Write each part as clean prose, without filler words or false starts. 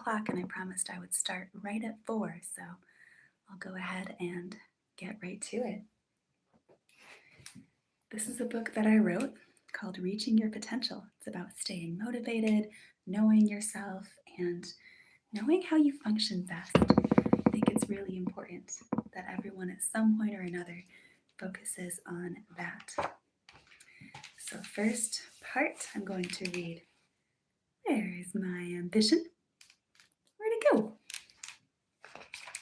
o'clock and I promised I would start right at 4, so I'll go ahead and get right to it. This is a book that I wrote called Reaching Your Potential. It's about staying motivated, knowing yourself, and knowing how you function best. I think it's really important that everyone at some point or another focuses on that. So, first part, I'm going to read Where is My Ambition? Where'd it go?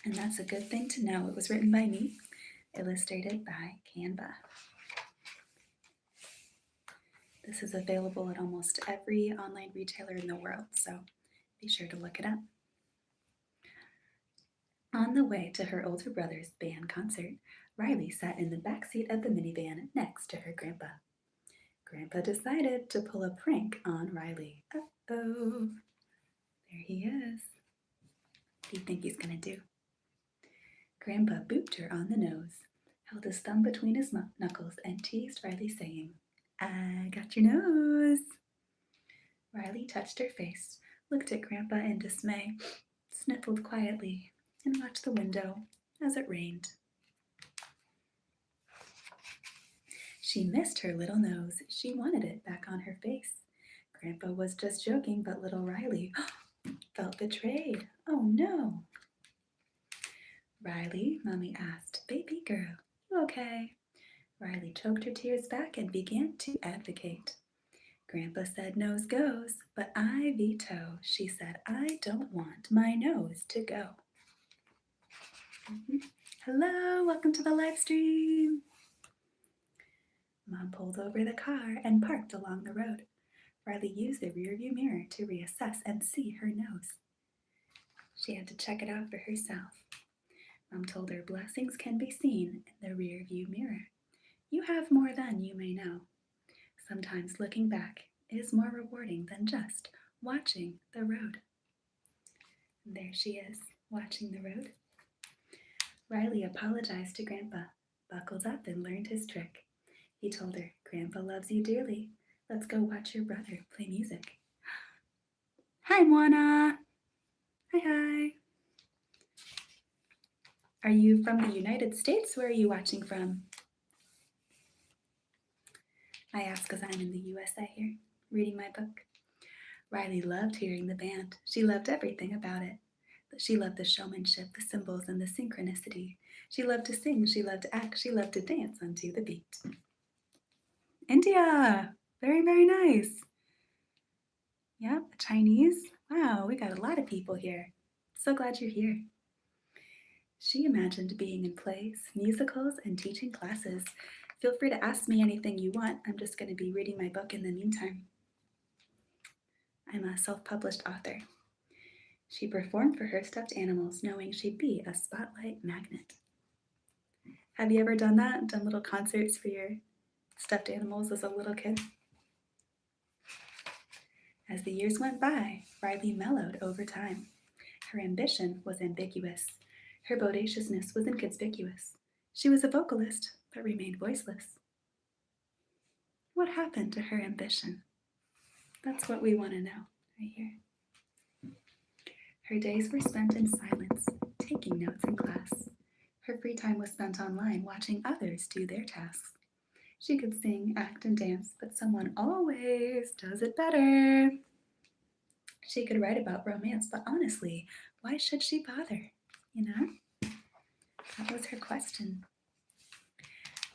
And that's a good thing to know. It was written by me, illustrated by Canva. This is available at almost every online retailer in the world, so be sure to look it up. On the way to her older brother's band concert, Riley sat in the back seat of the minivan next to her grandpa. Grandpa decided to pull a prank on Riley. Uh-oh. There he is. What do you think he's going to do? Grandpa booped her on the nose, held his thumb between his knuckles, and teased Riley, saying, I got your nose. Riley touched her face, looked at Grandpa in dismay, sniffled quietly, and watched the window as it rained. She missed her little nose. She wanted it back on her face. Grandpa was just joking, but little Riley felt betrayed. Oh no. Riley, Mommy asked, Baby girl, you okay? Riley choked her tears back and began to advocate. Grandpa said nose goes, but I veto. She said, I don't want my nose to go. Hello, welcome to the live stream. Mom pulled over the car and parked along the road. Riley used the rearview mirror to reassess and see her nose. She had to check it out for herself. Mom told her blessings can be seen in the rearview mirror. You have more than you may know. Sometimes looking back is more rewarding than just watching the road. And there she is, watching the road. Riley apologized to Grandpa, buckled up and learned his trick. He told her, Grandpa loves you dearly. Let's go watch your brother play music. Hi, Moana. Hi. Are you from the United States? Where are you watching from? I ask because I'm in the USA here, reading my book. Riley loved hearing the band. She loved everything about it. She loved the showmanship, the symbols, and the synchronicity. She loved to sing, she loved to act, she loved to dance onto the beat. India! Very, very nice. Yep, Chinese. Wow, we got a lot of people here. So glad you're here. She imagined being in plays, musicals, and teaching classes. Feel free to ask me anything you want. I'm just going to be reading my book in the meantime. I'm a self-published author. She performed for her stuffed animals, knowing she'd be a spotlight magnet. Have you ever done that? Done little concerts for your stuffed animals as a little kid? As the years went by, Riley mellowed over time. Her ambition was ambiguous. Her bodaciousness was inconspicuous. She was a vocalist, but remained voiceless. What happened to her ambition? That's what we want to know right here. Her days were spent in silence, taking notes in class. Her free time was spent online watching others do their tasks. She could sing, act, and dance, but someone always does it better. She could write about romance, but honestly, why should she bother? You know? That was her question.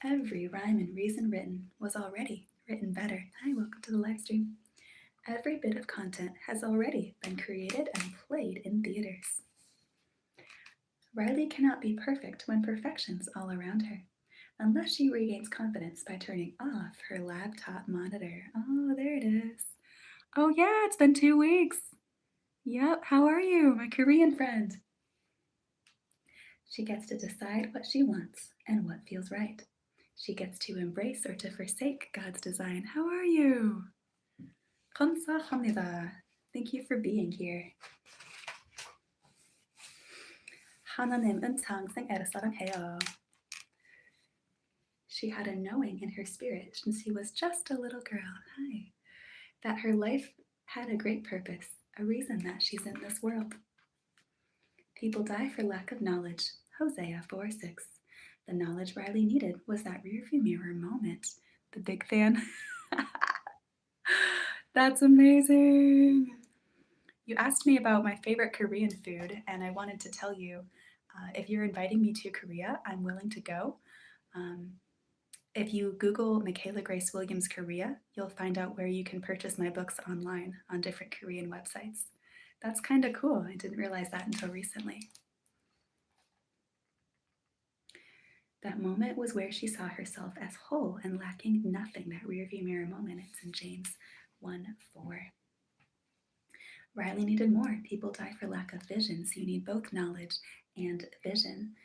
Every rhyme and reason written was already written better. Hi, welcome to the live stream. Every bit of content has already been created and played in theaters. Riley cannot be perfect when perfection's all around her, unless she regains confidence by turning off her laptop monitor. Oh, there it is. Oh yeah, it's been 2 weeks. Yep, how are you, my Korean friend? She gets to decide what she wants and what feels right. She gets to embrace or to forsake God's design. How are you? 감사합니다. Thank you for being here. 하나님은 평생을 사랑해요. She had a knowing in her spirit since she was just a little girl. Hi. That her life had a great purpose, a reason that she's in this world. People die for lack of knowledge. Hosea 4:6. The knowledge Riley needed was that rearview mirror moment. The big fan. That's amazing. You asked me about my favorite Korean food, and I wanted to tell you if you're inviting me to Korea, I'm willing to go. Um, if you Google Michaela Grace Williams Korea, you'll find out where you can purchase my books online on different Korean websites. That's kind of cool. I didn't realize that until recently. That moment was where she saw herself as whole and lacking nothing. That rearview mirror moment. It's in James 1:4. Riley needed more. People die for lack of vision, so you need both knowledge and vision.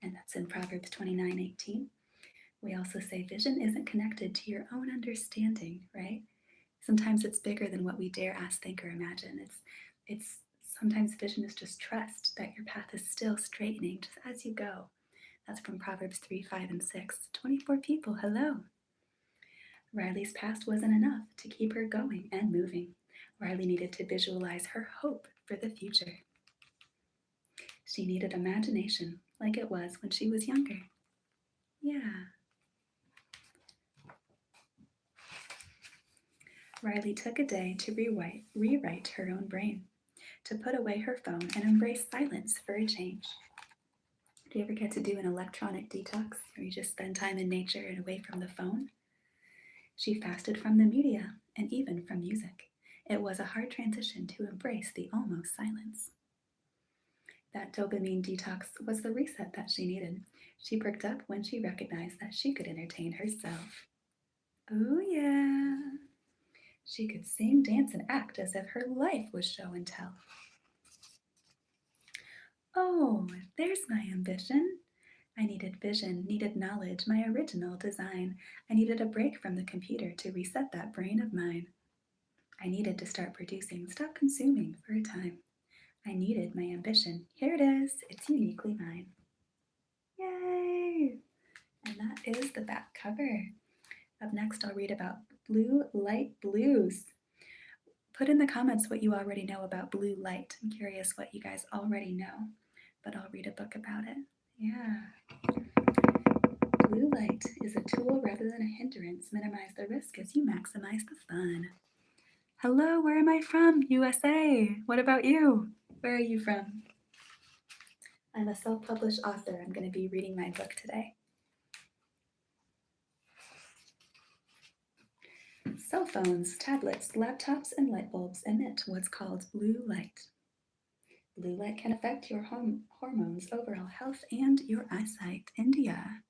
And that's in Proverbs 29:18. We also say vision isn't connected to your own understanding, right? Sometimes it's bigger than what we dare ask, think, or imagine. It's sometimes vision is just trust that your path is still straightening just as you go. That's from Proverbs 3:5 and 6. 24 people, hello. Riley's past wasn't enough to keep her going and moving. Riley needed to visualize her hope for the future. She needed imagination like it was when she was younger. Yeah. Riley took a day to rewrite her own brain, to put away her phone and embrace silence for a change. Do you ever get to do an electronic detox where you just spend time in nature and away from the phone? She fasted from the media and even from music. It was a hard transition to embrace the almost silence. That dopamine detox was the reset that she needed. She perked up when she recognized that she could entertain herself. Oh, yeah. She could sing, dance, and act as if her life was show and tell. Oh, there's my ambition. I needed vision, needed knowledge, my original design. I needed a break from the computer to reset that brain of mine. I needed to start producing, stop consuming for a time. I needed my ambition. Here it is. It's uniquely mine. Yay! And that is the back cover. Up next, I'll read about blue light blues. Put in the comments what you already know about blue light. I'm curious what you guys already know, but I'll read a book about it. Yeah. Blue light is a tool rather than a hindrance. Minimize the risk as you maximize the fun. Hello, where am I from? USA. What about you? Where are you from? I'm a self-published author. I'm going to be reading my book today. Cell phones, tablets, laptops, and light bulbs emit what's called blue light. Blue light can affect your hormones, overall health, and your eyesight. India.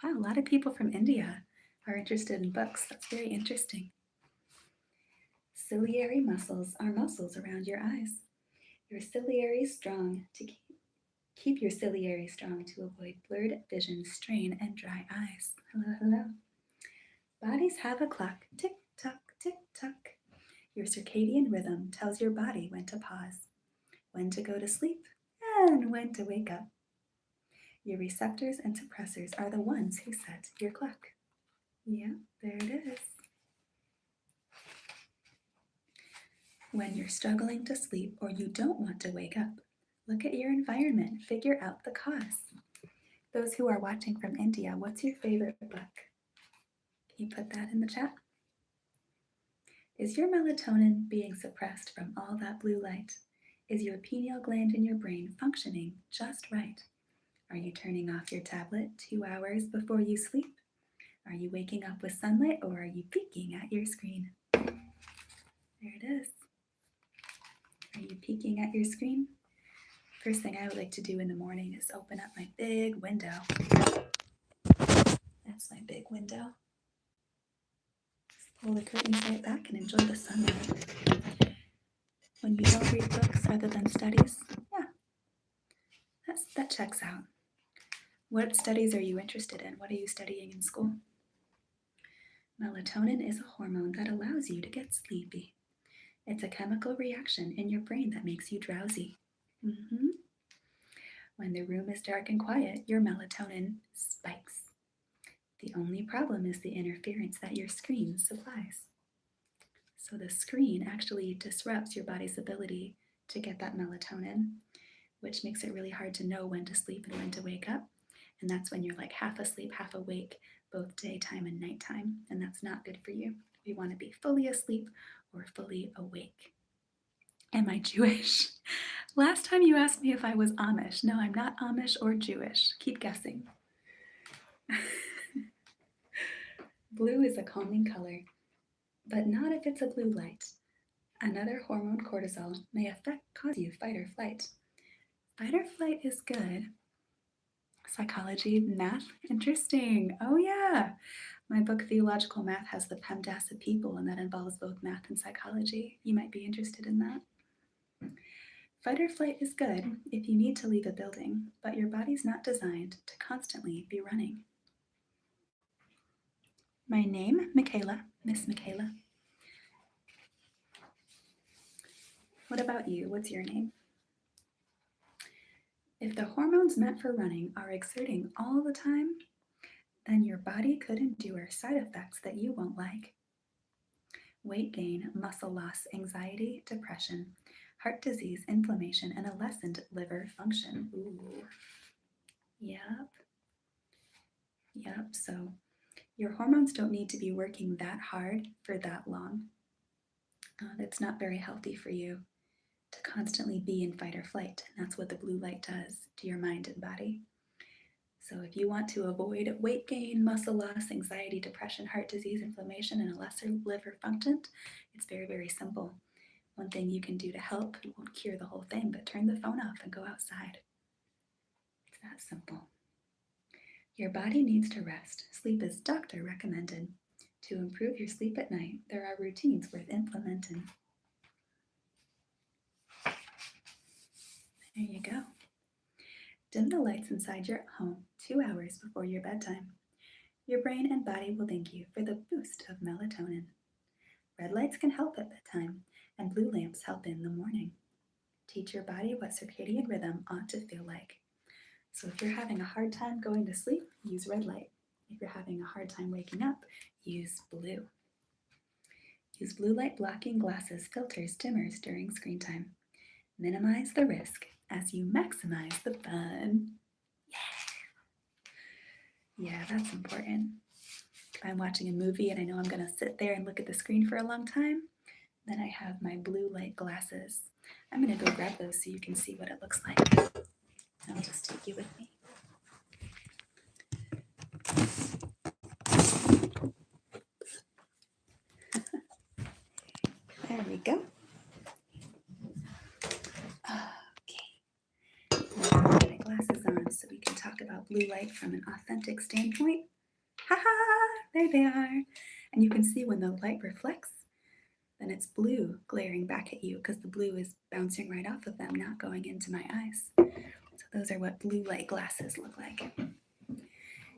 Wow, a lot of people from India are interested in books. That's very interesting. Ciliary muscles are muscles around your eyes. Your ciliary strong to keep your ciliary strong to avoid blurred vision, strain, and dry eyes. Hello, hello. Bodies have a clock. Tick tock, tick tock. Your circadian rhythm tells your body when to pause, when to go to sleep, and when to wake up. Your receptors and suppressors are the ones who set your clock. Yeah, there it is. When you're struggling to sleep or you don't want to wake up, look at your environment, figure out the cause. Those who are watching from India, what's your favorite book? Can you put that in the chat? Is your melatonin being suppressed from all that blue light? Is your pineal gland in your brain functioning just right? Are you turning off your tablet 2 hours before you sleep? Are you waking up with sunlight or are you peeking at your screen? There it is. Are you peeking at your screen? First thing I would like to do in the morning is open up my big window. That's my big window. Just pull the curtains right back and enjoy the sunlight. When you don't read books other than studies, yeah, that checks out. What studies are you interested in? What are you studying in school? Melatonin is a hormone that allows you to get sleepy. It's a chemical reaction in your brain that makes you drowsy. When the room is dark and quiet, your melatonin spikes. The only problem is the interference that your screen supplies. So the screen actually disrupts your body's ability to get that melatonin, which makes it really hard to know when to sleep and when to wake up. And that's when you're like half asleep, half awake, both daytime and nighttime. And that's not good for you. We want to be fully asleep or fully awake. Am I Jewish? Last time you asked me if I was Amish. No, I'm not Amish or Jewish. Keep guessing. Blue is a calming color, but not if it's a blue light. Another hormone, cortisol, may cause you fight or flight. Fight or flight is good. Psychology, math, interesting. Oh, yeah. My book, Theological Math, has the PEMDAS of people, and that involves both math and psychology. You might be interested in that. Fight or flight is good if you need to leave a building, but your body's not designed to constantly be running. My name, Michaela, Miss Michaela. What about you? What's your name? If the hormones meant for running are exerting all the time, then your body could endure side effects that you won't like. Weight gain, muscle loss, anxiety, depression, heart disease, inflammation, and a lessened liver function. Ooh. Yep. Yep. So your hormones don't need to be working that hard for that long. It's not very healthy for you to constantly be in fight or flight. And that's what the blue light does to your mind and body. So if you want to avoid weight gain, muscle loss, anxiety, depression, heart disease, inflammation, and a lesser liver function, it's very, very simple. One thing you can do to help, it won't cure the whole thing, but turn the phone off and go outside. It's that simple. Your body needs to rest. Sleep is doctor recommended. To improve your sleep at night, there are routines worth implementing. There you go. Dim the lights inside your home 2 hours before your bedtime. Your brain and body will thank you for the boost of melatonin. Red lights can help at bedtime, and blue lamps help in the morning. Teach your body what circadian rhythm ought to feel like. So if you're having a hard time going to sleep, use red light. If you're having a hard time waking up, use blue. Use blue light blocking glasses, filters, dimmers during screen time. Minimize the risk as you maximize the fun. Yeah, that's important. If I'm watching a movie and I know I'm going to sit there and look at the screen for a long time, then I have my blue light glasses. I'm going to go grab those so you can see what it looks like. I'll just take you with me. There we go. Okay. Put my glasses on so we can talk about blue light from an authentic standpoint. Ha! There they are. And you can see when the light reflects, then it's blue glaring back at you because the blue is bouncing right off of them, not going into my eyes. So those are what blue light glasses look like.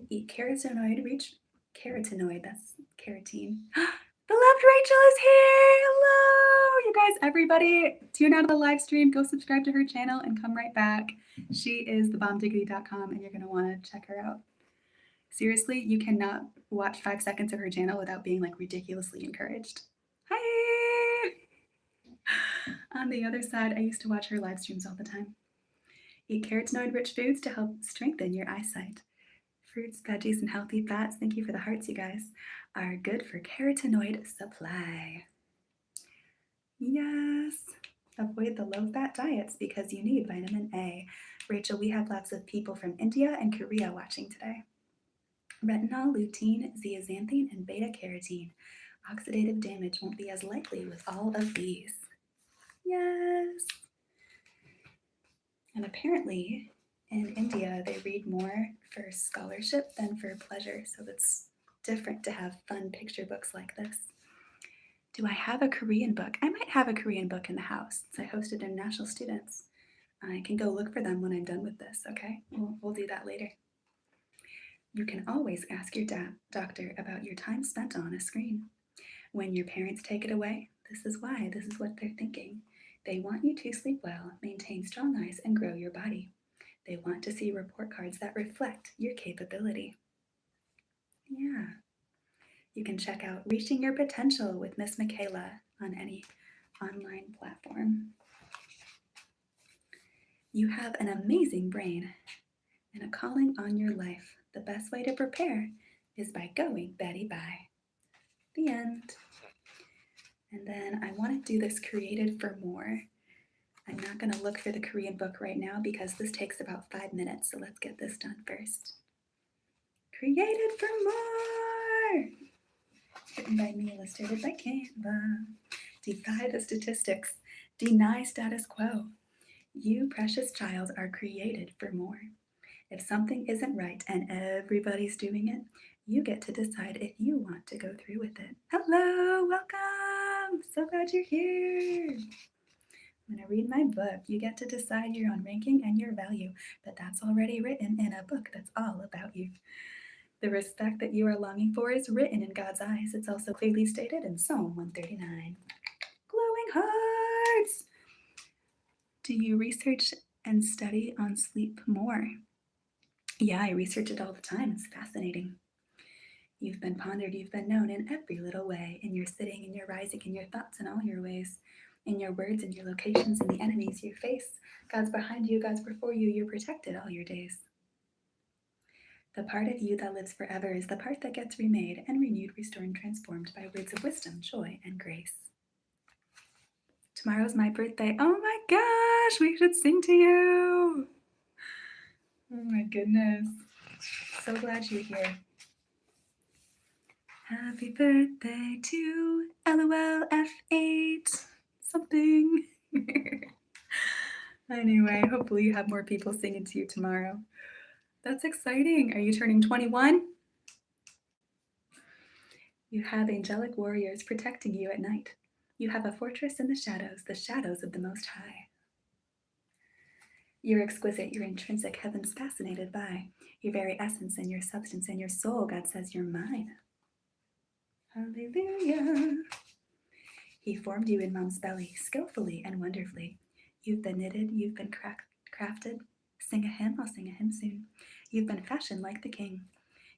Eat carotenoid, that's carotene. Beloved Rachel is here! Hello! You guys, everybody, tune out of the live stream, go subscribe to her channel, and come right back. She is thebombdiggity.com, and you're going to want to check her out. Seriously, you cannot watch 5 seconds of her channel without being like ridiculously encouraged. Hi! On the other side, I used to watch her live streams all the time. Eat carotenoid-rich foods to help strengthen your eyesight. Fruits, veggies, and healthy fats, thank you for the hearts, you guys, are good for carotenoid supply. Yes. Avoid the low-fat diets because you need vitamin A. Rachel, we have lots of people from India and Korea watching today. Retinol, lutein, zeaxanthin, and beta-carotene. Oxidative damage won't be as likely with all of these. Yes. And apparently, in India, they read more for scholarship than for pleasure, so it's different to have fun picture books like this. Do I have a Korean book? I might have a Korean book in the house since I hosted international students. I can go look for them when I'm done with this, okay? We'll do that later. You can always ask your doctor about your time spent on a screen. When your parents take it away, this is why, this is what they're thinking. They want you to sleep well, maintain strong eyes, and grow your body. They want to see report cards that reflect your capability. Yeah. You can check out Reaching Your Potential with Miss Michaela on any online platform. You have an amazing brain and a calling on your life. The best way to prepare is by going Betty bye. The end. And then I want to do this created for more. I'm not going to look for the Korean book right now because this takes about 5 minutes, so let's get this done first. Created for more! Written by me, illustrated by Canva. Defy the statistics. Deny status quo. You, precious child, are created for more. If something isn't right and everybody's doing it, you get to decide if you want to go through with it. Hello, welcome! So glad you're here. When I read my book, you get to decide your own ranking and your value, but that's already written in a book that's all about you. The respect that you are longing for is written in God's eyes. It's also clearly stated in Psalm 139. Glowing hearts! Do you research and study on sleep more? Yeah, I research it all the time. It's fascinating. You've been pondered, you've been known in every little way, in your sitting, in your rising, in your thoughts, in all your ways, in your words, in your locations, in the enemies you face. God's behind you, God's before you, you're protected all your days. The part of you that lives forever is the part that gets remade and renewed, restored, and transformed by words of wisdom, joy, and grace. Tomorrow's my birthday. Oh my gosh, we should sing to you. Oh my goodness. So glad you're here. Happy birthday to LOLF8 something. Anyway, hopefully you have more people singing to you tomorrow. That's exciting. Are you turning 21? You have angelic warriors protecting you at night. You have a fortress in the shadows of the Most High. You're exquisite, you're intrinsic, heaven's fascinated by. Your very essence and your substance and your soul, God says you're mine. Hallelujah. He formed you in mom's belly, skillfully and wonderfully. You've been knitted, you've been crafted. Sing a hymn, I'll sing a hymn soon. You've been fashioned like the king.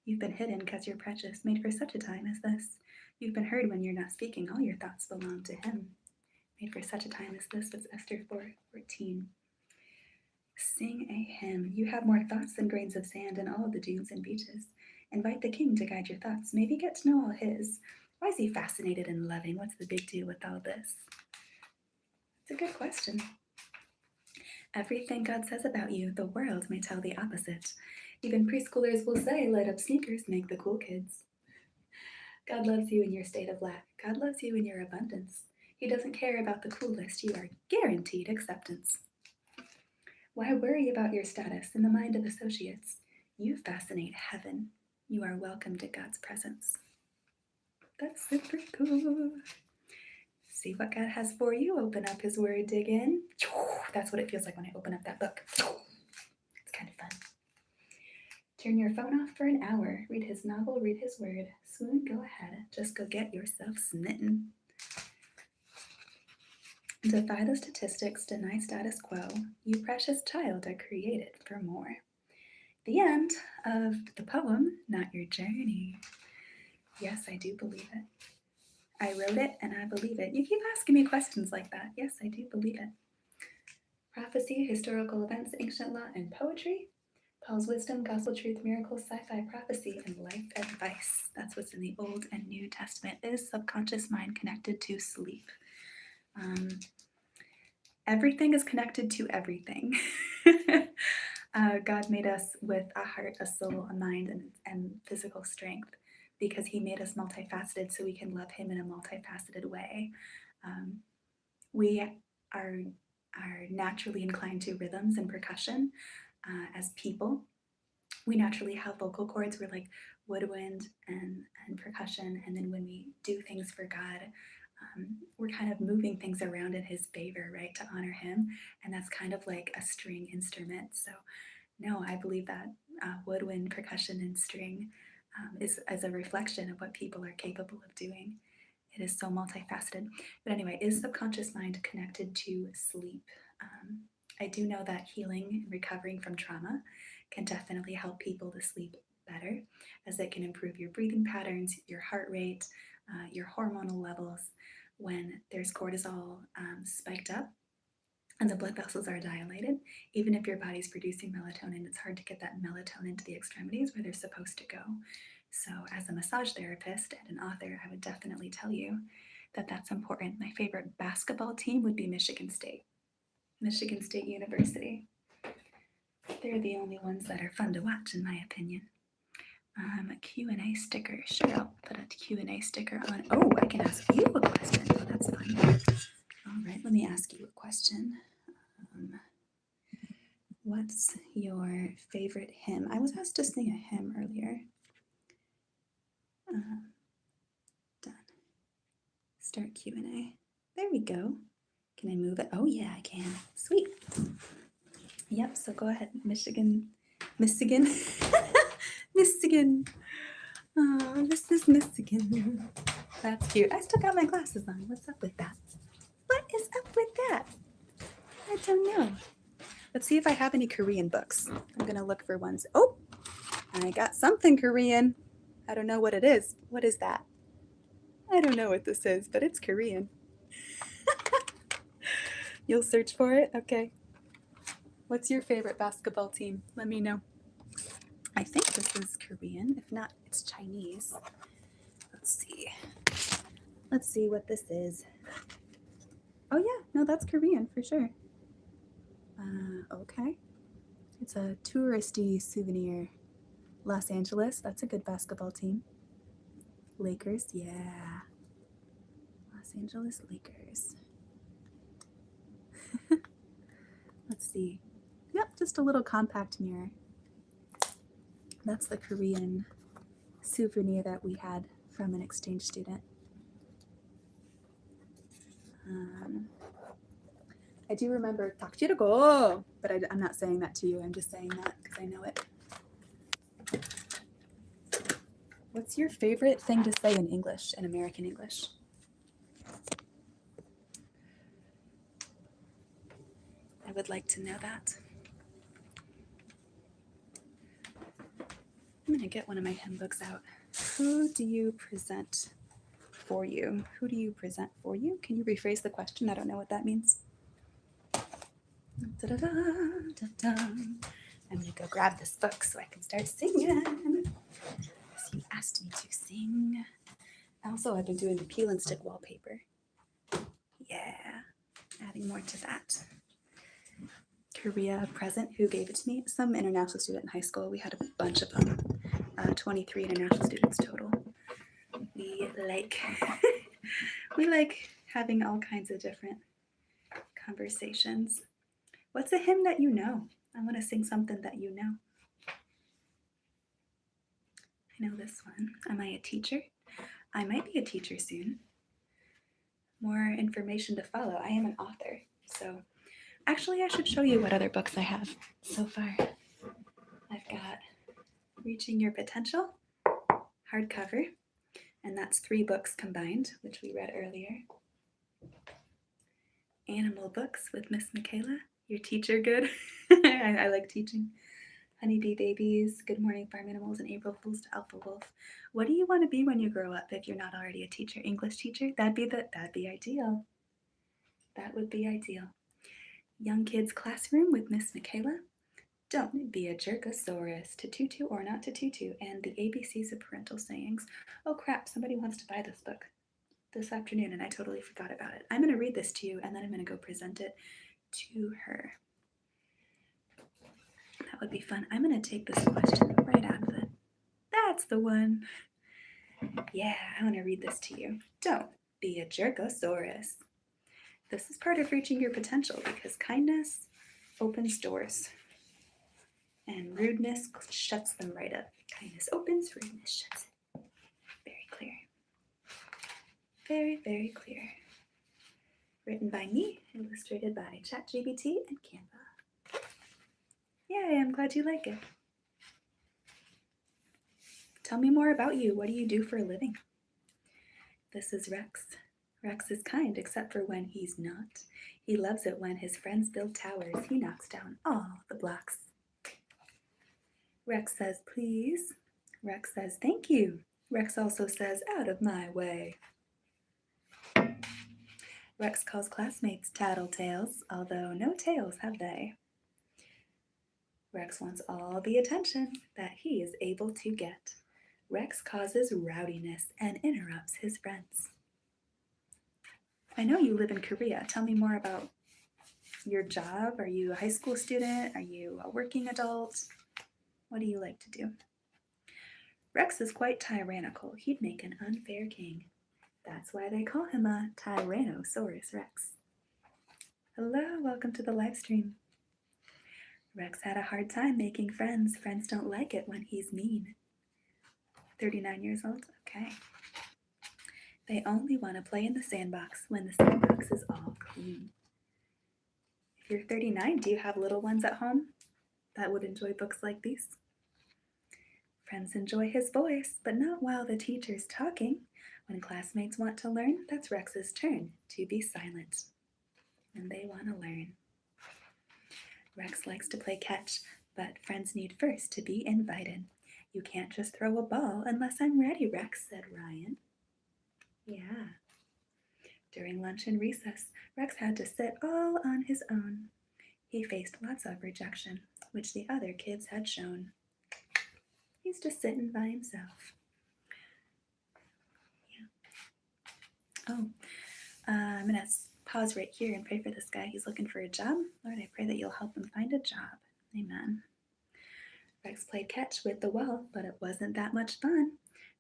You've been hidden because you're precious, made for such a time as this. You've been heard when you're not speaking, all your thoughts belong to him. Made for such a time as this was Esther 4:14. Sing a hymn. You have more thoughts than grains of sand in all the dunes and beaches. Invite the king to guide your thoughts. Maybe get to know all his. Why is he fascinated and loving? What's the big deal with all this? It's a good question. Everything God says about you, the world may tell the opposite. Even preschoolers will say, light up sneakers, make the cool kids. God loves you in your state of lack. God loves you in your abundance. He doesn't care about the cool list. You are guaranteed acceptance. Why worry about your status in the mind of associates? You fascinate heaven. You are welcome to God's presence. That's super cool. See what God has for you. Open up His Word, dig in. That's what it feels like when I open up that book. It's kind of fun. Turn your phone off for an hour. Read His novel, read His Word. Swoon, go ahead. Just go get yourself smitten. Defy the statistics, deny status quo. You precious child are created for more. The end of the poem, Not Your Journey. Yes, I do believe it. I wrote it and I believe it. You keep asking me questions like that. Yes, I do believe it. Prophecy, historical events, ancient law, and poetry. Paul's wisdom, gospel truth, miracles, sci-fi, prophecy, and life advice. That's what's in the Old and New Testament. Is subconscious mind connected to sleep? Everything is connected to everything. God made us with a heart, a soul, a mind, and physical strength because He made us multifaceted so we can love Him in a multifaceted way. We are naturally inclined to rhythms and percussion as people. We naturally have vocal cords. We're like woodwind and percussion. And then when we do things for God, we're kind of moving things around in His favor, right, to honor Him. And that's kind of like a string instrument. So, no, I believe that woodwind, percussion, and string is as a reflection of what people are capable of doing. It is so multifaceted. But anyway, is subconscious mind connected to sleep? I do know that healing and recovering from trauma can definitely help people to sleep better, as it can improve your breathing patterns, your heart rate, your hormonal levels, when there's cortisol spiked up and the blood vessels are dilated, even if your body's producing melatonin, it's hard to get that melatonin to the extremities where they're supposed to go. So, as a massage therapist and an author, I would definitely tell you that that's important. My favorite basketball team would be Michigan State, Michigan State University. They're the only ones that are fun to watch, in my opinion. A Q&A sticker. Sure, I'll put a Q&A sticker on. Oh, I can ask you a question. Oh, that's fun. All right, let me ask you a question. What's your favorite hymn? I was asked to sing a hymn earlier. Done. Start Q&A. There we go. Can I move it? Oh yeah, I can. Sweet. Yep, so go ahead. Michigan. Michigan. Oh, this is Michigan. That's cute. I still got my glasses on. What's up with that? What is up with that? I don't know. Let's see if I have any Korean books. I'm going to look for ones. Oh, I got something Korean. I don't know what it is. What is that? I don't know what this is, but it's Korean. You'll search for it? Okay. What's your favorite basketball team? Let me know. I think this is Korean. If not, it's Chinese. Let's see. Let's see what this is. Oh yeah, no, that's Korean for sure. Okay. It's a touristy souvenir. Los Angeles, that's a good basketball team. Lakers, yeah. Los Angeles Lakers. Let's see. Yep, just a little compact mirror. That's the Korean souvenir that we had from an exchange student. I do remember Takchirago, but I'm not saying that to you. I'm just saying that because I know it. What's your favorite thing to say in English, in American English? I would like to know that. I'm going to get one of my hymn books out. Who do you present for you? Who do you present for you? Can you rephrase the question? I don't know what that means. Da, da, da, da, da. I'm going to go grab this book so I can start singing. Because you asked me to sing. Also, I've been doing the peel and stick wallpaper. Yeah, adding more to that. Korea present, who gave it to me? Some international student in high school. We had a bunch of them, 23 international students total. We like having all kinds of different conversations. What's a hymn that you know? I want to sing something that you know. I know this one. Am I a teacher? I might be a teacher soon. More information to follow. I am an author, so actually I should show you what other books I have so far. I've got Reaching Your Potential, hardcover, and that's 3 books combined, which we read earlier. Animal books with Miss Michaela. Your teacher good. I like teaching. Honeybee Babies, Good Morning Farm Animals, and April Fools to Alpha Wolf. What do you want to be when you grow up if you're not already a teacher? English teacher? That'd be ideal. That would be ideal. Young Kids Classroom with Miss Michaela. Don't be a jerkosaurus, to tutu or not to tutu, and the ABCs of parental sayings. Oh crap, somebody wants to buy this book this afternoon and I totally forgot about it. I'm going to read this to you and then I'm going to go present it to her. That would be fun. I'm going to take this question right out of it. That's the one. Yeah, I want to read this to you. Don't be a jerkosaurus. This is part of reaching your potential because kindness opens doors and rudeness shuts them right up. Kindness opens, rudeness shuts it. Very clear. Very, very clear. Written by me, illustrated by ChatGPT and Canva. Yay, I'm glad you like it. Tell me more about you. What do you do for a living? This is Rex. Rex is kind, except for when he's not. He loves it when his friends build towers. He knocks down all the blocks. Rex says, please. Rex says, thank you. Rex also says, out of my way. Rex calls classmates tattletales, although no tails have they. Rex wants all the attention that he is able to get. Rex causes rowdiness and interrupts his friends. I know you live in Korea. Tell me more about your job. Are you a high school student? Are you a working adult? What do you like to do? Rex is quite tyrannical. He'd make an unfair king. That's why they call him a Tyrannosaurus Rex. Hello, welcome to the live stream. Rex had a hard time making friends. Friends don't like it when he's mean. 39 years old? Okay. They only want to play in the sandbox when the sandbox is all clean. If you're 39, do you have little ones at home that would enjoy books like these? Friends enjoy his voice, but not while the teacher's talking. When classmates want to learn, that's Rex's turn to be silent. And they want to learn. Rex likes to play catch, but friends need first to be invited. You can't just throw a ball unless I'm ready, Rex, said Ryan. Yeah. During lunch and recess, Rex had to sit all on his own. He faced lots of rejection, which the other kids had shown. He's just sitting by himself. Yeah. Oh, I'm going to pause right here and pray for this guy. He's looking for a job. Lord, I pray that you'll help him find a job. Amen. Rex played catch with the well, but it wasn't that much fun.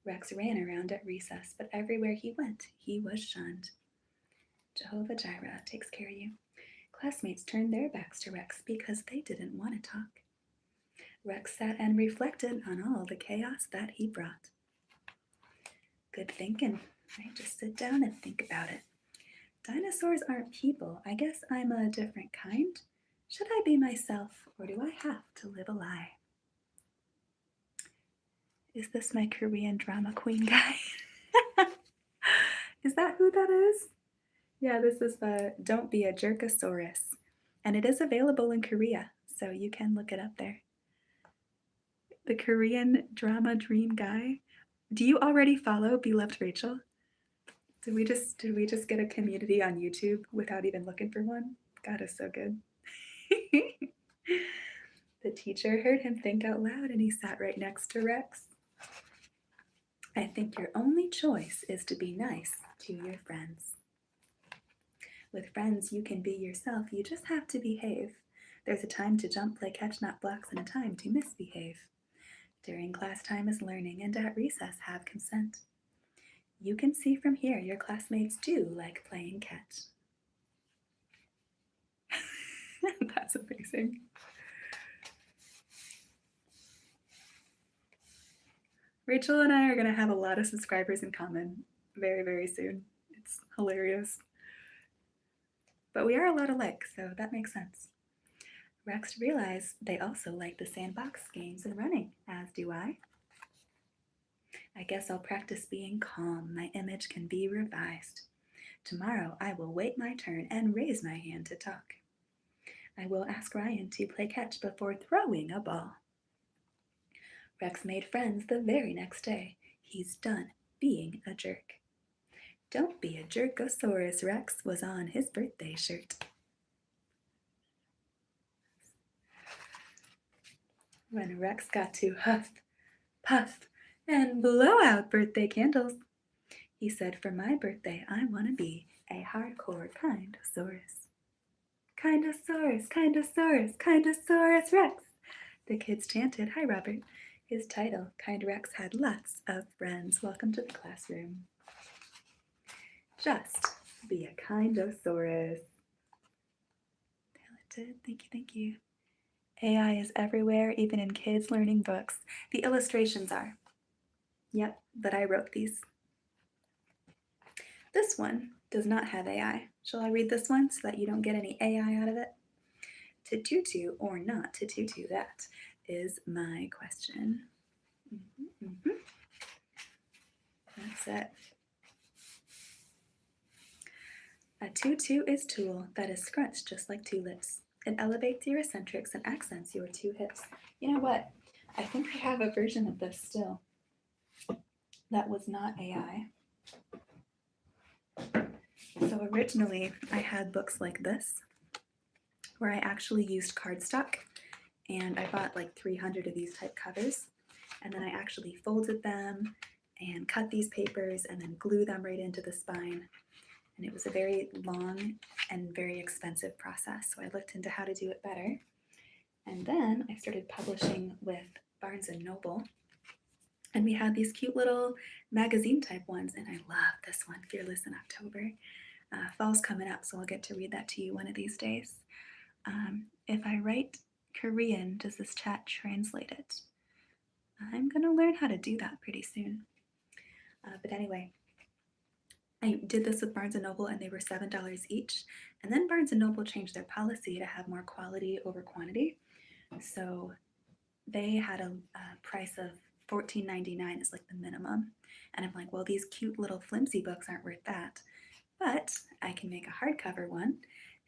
Rex ran around at recess, but everywhere he went, he was shunned. Jehovah Jireh takes care of you. Classmates turned their backs to Rex because they didn't want to talk. Rex sat and reflected on all the chaos that he brought. Good thinking, right? Just sit down and think about it. Dinosaurs aren't people. I guess I'm a different kind. Should I be myself, or do I have to live a lie? Is this my Korean drama queen guy? Is that who that is? Yeah, this is the Don't Be a Jerkosaurus. And it is available in Korea, so you can look it up there. The Korean drama dream guy. Do you already follow Beloved Rachel? Did we just get a community on YouTube without even looking for one? God is so good. The teacher heard him think out loud and he sat right next to Rex. I think your only choice is to be nice to your friends. With friends, you can be yourself. You just have to behave. There's a time to jump, play catch, not blocks, and a time to misbehave. During class time is learning, and at recess have consent. You can see from here your classmates do like playing catch. That's amazing. Rachel and I are going to have a lot of subscribers in common very, very soon. It's hilarious. But we are a lot alike, so that makes sense. Rex realized they also like the sandbox games and running, as do I. I guess I'll practice being calm. My image can be revised. Tomorrow I will wait my turn and raise my hand to talk. I will ask Ryan to play catch before throwing a ball. Rex made friends the very next day. He's done being a jerk. Don't be a jerkosaurus, Rex was on his birthday shirt. When Rex got to huff, puff, and blow out birthday candles, he said, for my birthday, I want to be a hardcore kindosaurus. Kindosaurus, kindosaurus, kindosaurus Rex. The kids chanted, hi, Robert. His title, Kind Rex, had lots of friends. Welcome to the classroom. Just be a kindosaurus. Talented, thank you. AI is everywhere, even in kids learning books. The illustrations are. Yep, but I wrote these. This one does not have AI. Shall I read this one so that you don't get any AI out of it? To tutu or not to tutu, that is my question. That's it. A tutu is tulle that is scrunched just like tulips. It elevates your eccentrics and accents your two hips. You know what? I think I have a version of this still. That was not AI. So originally I had books like this where I actually used cardstock, and I bought like 300 of these type covers, and then I actually folded them and cut these papers and then glue them right into the spine. And it was a very long and very expensive process. So I looked into how to do it better. And then I started publishing with Barnes and Noble. And we had these cute little magazine type ones. And I love this one, Fearless in October. Fall's coming up, so I'll get to read that to you one of these days. If I write Korean, does this chat translate it? I'm going to learn how to do that pretty soon. But anyway, I did this with Barnes & Noble and they were $7 each. And then Barnes & Noble changed their policy to have more quality over quantity. So they had a price of $14.99 is like the minimum. And I'm like, well, these cute little flimsy books aren't worth that. But I can make a hardcover one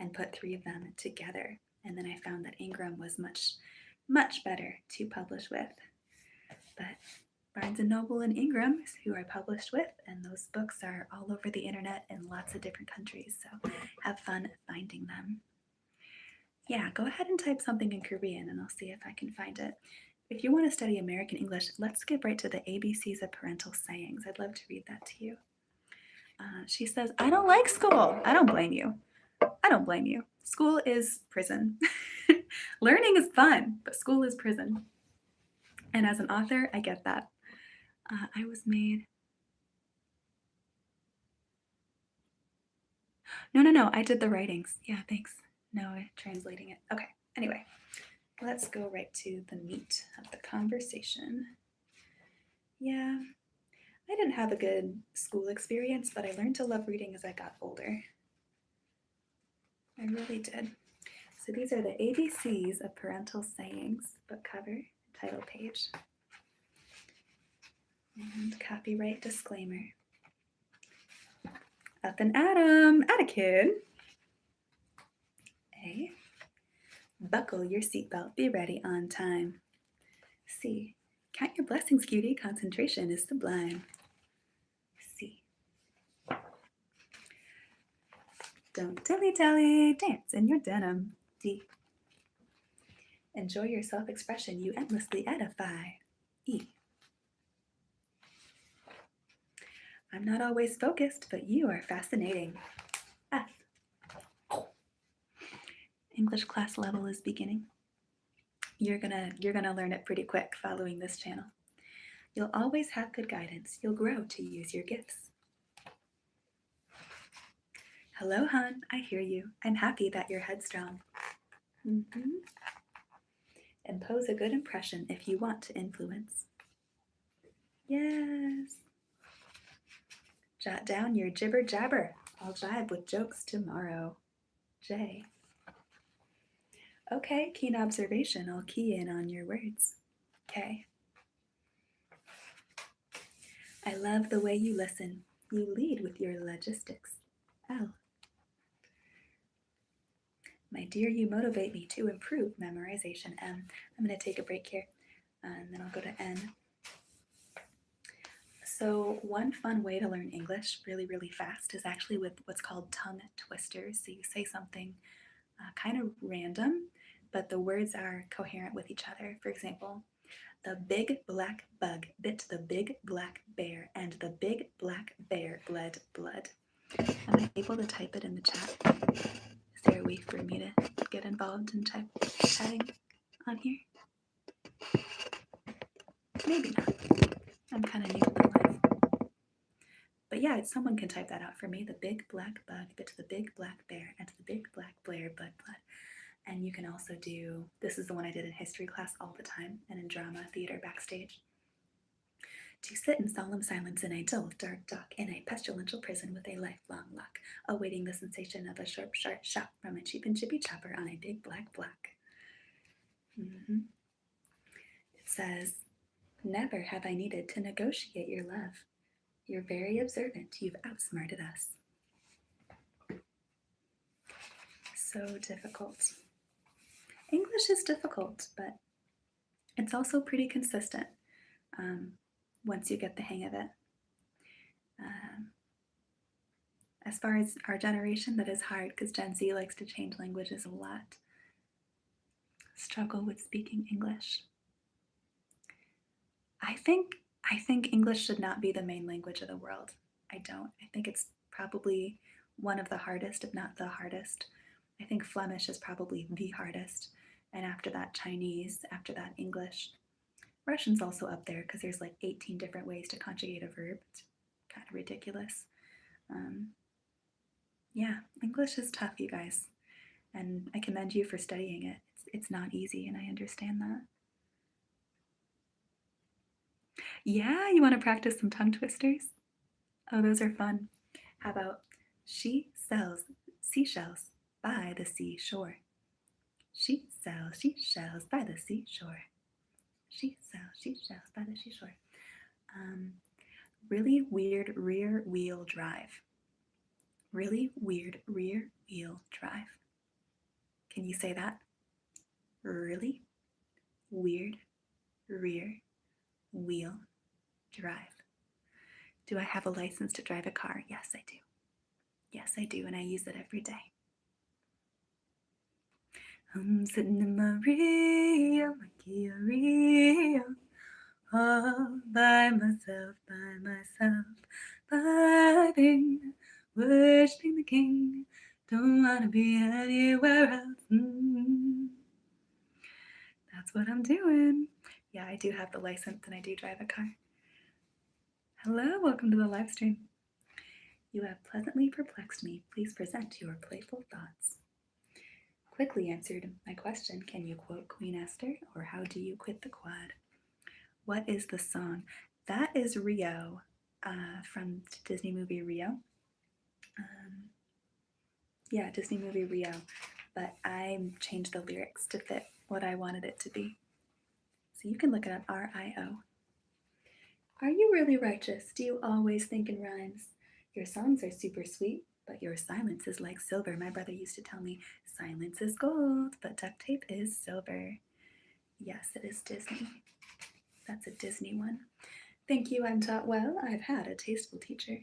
and put 3 of them together. And then I found that Ingram was much, much better to publish with. But Barnes & Noble and Ingram is who I published with, and those books are all over the internet in lots of different countries, so have fun finding them. Yeah, go ahead and type something in Korean and I'll see if I can find it. If you want to study American English, let's skip right to the ABCs of parental sayings. I'd love to read that to you. She says, I don't like school. I don't blame you. I don't blame you. School is prison. Learning is fun, but school is prison. And as an author, I get that. I was made. No. I did the writings. Yeah, thanks. No, translating it. Okay. Anyway, let's go right to the meat of the conversation. Yeah, I didn't have a good school experience, but I learned to love reading as I got older. I really did. So these are the ABCs of parental sayings, book cover, title page, and copyright disclaimer. Up and Adam, atta kid. A, buckle your seatbelt, be ready on time. C, count your blessings, cutie, concentration is sublime. C, don't dilly-dally, dance in your denim. D, enjoy your self-expression, you endlessly edify. E, I'm not always focused, but you are fascinating. F, English class level is beginning. You're gonna learn it pretty quick following this channel. You'll always have good guidance. You'll grow to use your gifts. Hello, hon. I hear you. I'm happy that you're headstrong. Impose a good impression if you want to influence. Yes. Jot down your jibber jabber. I'll jibe with jokes tomorrow. J. Okay, keen observation. I'll key in on your words. K. I love the way you listen. You lead with your logistics. L. My dear, you motivate me to improve memorization. M. I'm going to take a break here, and then I'll go to N. So one fun way to learn English really, really fast is actually with what's called tongue twisters. So you say something kind of random, but the words are coherent with each other. For example, the big black bug bit the big black bear, and the big black bear bled blood. Am I able to type it in the chat? Is there a way for me to get involved in chatting on here? Maybe not. I'm kind of new to the life. But yeah, someone can type that out for me. The big black bug bit the big black bear, and the big black bear bled blood. And you can also do, this is the one I did in history class all the time and in drama, theater, backstage. To sit in solemn silence in a dull, dark dock in a pestilential prison with a lifelong lock, awaiting the sensation of a sharp, sharp shot from a cheap and chippy chopper on a big black block. It says, never have I needed to negotiate your love. You're very observant. You've outsmarted us. So difficult. English is difficult, but it's also pretty consistent once you get the hang of it. As far as our generation, that is hard because Gen Z likes to change languages a lot. Struggle with speaking English. I think English should not be the main language of the world. I don't. I think it's probably one of the hardest, if not the hardest. I think Flemish is probably the hardest. And after that, Chinese, after that, English. Russian's also up there because there's like 18 different ways to conjugate a verb. It's kind of ridiculous. Um, yeah, English is tough, you guys. And I commend you for studying it. It's not easy, and I understand that. Yeah, you want to practice some tongue twisters? Oh, those are fun. How about she sells seashells by the seashore? She sells seashells by the seashore. She sells seashells by the seashore. Um, really weird rear wheel drive. Really weird rear wheel drive. Can you say that? Really weird rear wheel drive. Do I have a license to drive a car? Yes, I do. Yes, I do, and I use it every day. I'm sitting in my Rio, my Kia Rio, all by myself, vibing, worshiping the King. Don't wanna be anywhere else. That's what I'm doing. Yeah, I do have the license and I do drive a car. Hello, welcome to the live stream. You have pleasantly perplexed me. Please present your playful thoughts. Quickly answered my question. Can you quote Queen Esther, or how do you quit the quad? What is the song? That is Rio from Disney movie Rio. Yeah, Disney movie Rio. But I changed the lyrics to fit what I wanted it to be. So you can look it up, R-I-O. Are you really righteous? Do you always think in rhymes? Your songs are super sweet, but your silence is like silver. My brother used to tell me, silence is gold, but duct tape is silver. Yes, it is Disney. That's a Disney one. Thank you, I'm taught well. I've had a tasteful teacher.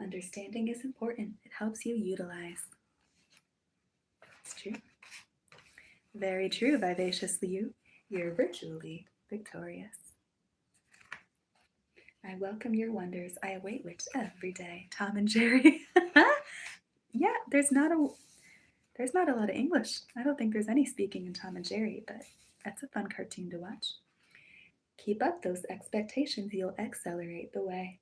Understanding is important. It helps you utilize. It's true. Very true, vivacious Liu. You're virtually victorious. I welcome your wonders. I await which every day. Tom and Jerry. Yeah, there's not a lot of English. I don't think there's any speaking in Tom and Jerry, but that's a fun cartoon to watch. Keep up those expectations, you'll accelerate the way.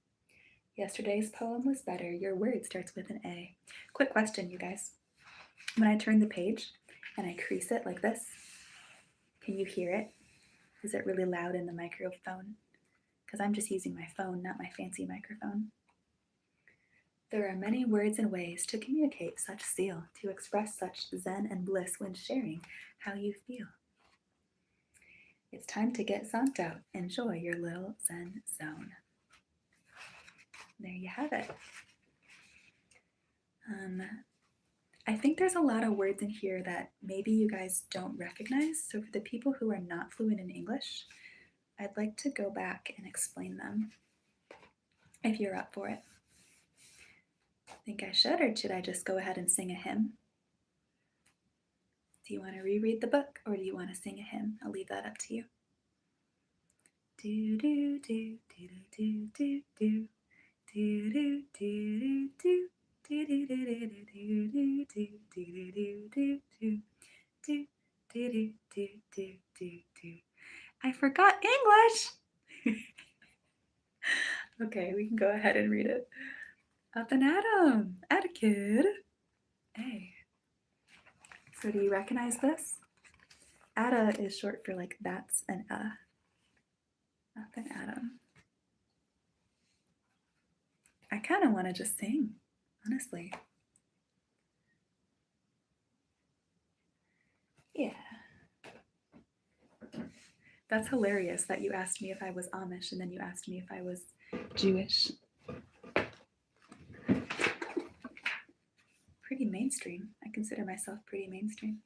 Yesterday's poem was better. Your word starts with an A. Quick question, you guys. When I turn the page and I crease it like this, can you hear it? Is it really loud in the microphone? Because I'm just using my phone, not my fancy microphone. There are many words and ways to communicate such zeal, to express such zen and bliss when sharing how you feel. It's time to get zonked out. Enjoy your little zen zone. There you have it. I think there's a lot of words in here that maybe you guys don't recognize. So for the people who are not fluent in English, I'd like to go back and explain them if you're up for it. Think I should, or should I just go ahead and sing a hymn? Do you want to reread the book, or do you want to sing a hymn? I'll leave that up to you. Do do do do do do do do do do do. I forgot English. Okay, we can go ahead and read it. Up and Adam, Atta kid. Hey. So do you recognize this? Atta is short for like that's an Up and Adam. I kind of want to just sing, honestly. Yeah. That's hilarious that you asked me if I was Amish and then you asked me if I was Jewish. Pretty mainstream. I consider myself pretty mainstream.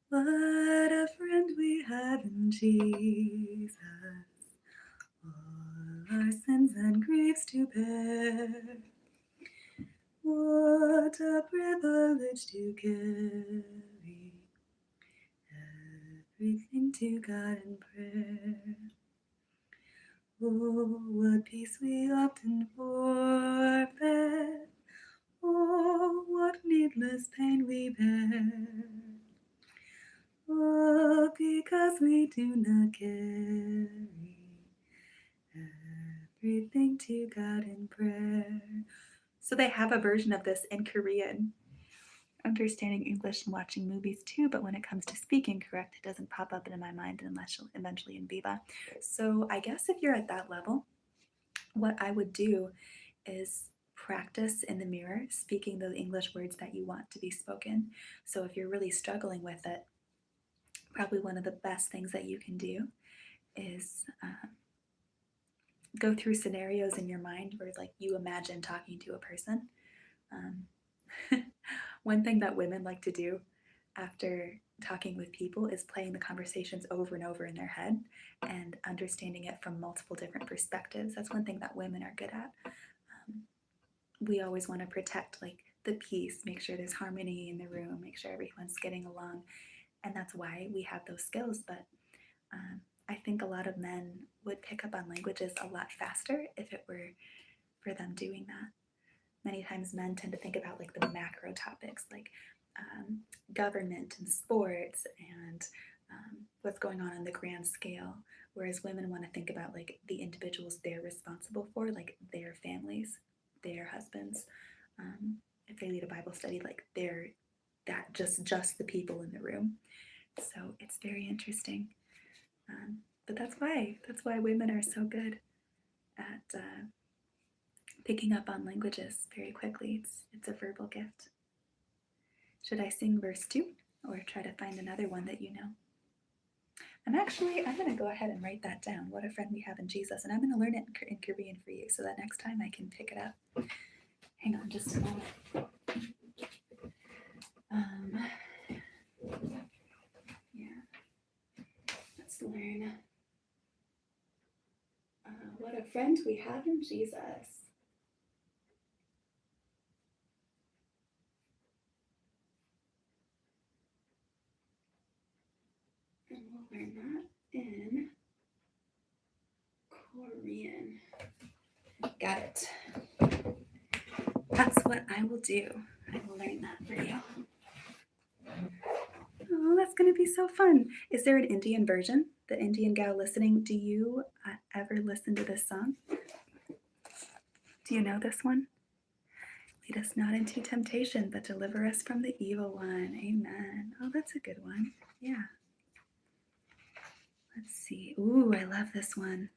What a friend we have in Jesus, all our sins and griefs to bear. message to carry, everything to God in prayer. Oh, what peace we often forfeit. Oh, what needless pain we bear. Oh, because we do not carry everything to God in prayer. So they have a version of this in Korean. Understanding English and watching movies too, but when it comes to speaking correct, it doesn't pop up into my mind unless eventually in Viva. So I guess if you're at that level, what I would do is practice in the mirror speaking the English words that you want to be spoken. So if you're really struggling with it, probably one of the best things that you can do is go through scenarios in your mind where like you imagine talking to a person. One thing that women like to do after talking with people is playing the conversations over and over in their head and understanding it from multiple different perspectives. That's one thing that women are good at. We always want to protect like the peace, make sure there's harmony in the room, make sure everyone's getting along, and that's why we have those skills. But I think a lot of men would pick up on languages a lot faster if it were for them doing that. Many times men tend to think about like the macro topics like government and sports and what's going on the grand scale, whereas women want to think about like the individuals they're responsible for, like their families, their husbands. If they lead a Bible study, like they're that just the people in the room. So it's very interesting. But that's why women are so good at picking up on languages very quickly. It's a verbal gift. Should I sing verse 2 or try to find another one that you know? I'm going to go ahead and write that down. What a friend we have in Jesus. And I'm going to learn it in Korean for you so that next time I can pick it up. Hang on just a moment. Yeah. Let's learn. What a friend we have in Jesus. And we'll learn that in Korean. Got it. That's what I will do. I will learn that for you. Oh, that's going to be so fun. Is there an Indian version? The Indian gal listening, do you ever listen to this song? Do you know this one? Lead us not into temptation, but deliver us from the evil one. Amen. Oh, that's a good one. Yeah. Let's see. Ooh, I love this one.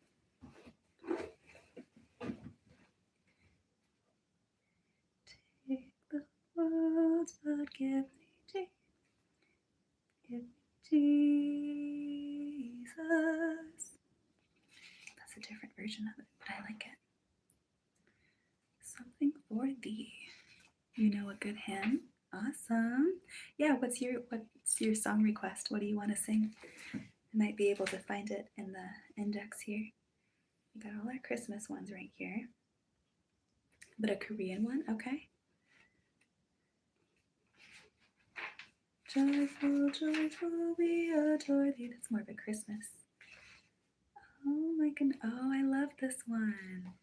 Take the world, but give me Jesus. That's a different version of it, but I like it. Something for thee. You know a good hymn? Awesome. Yeah, what's your song request? What do you want to sing? I might be able to find it in the index here. We got all our Christmas ones right here. But a Korean one, okay. Joyful, joyful, we adore thee. That's more of a Christmas. Oh my goodness. Oh, I love this one.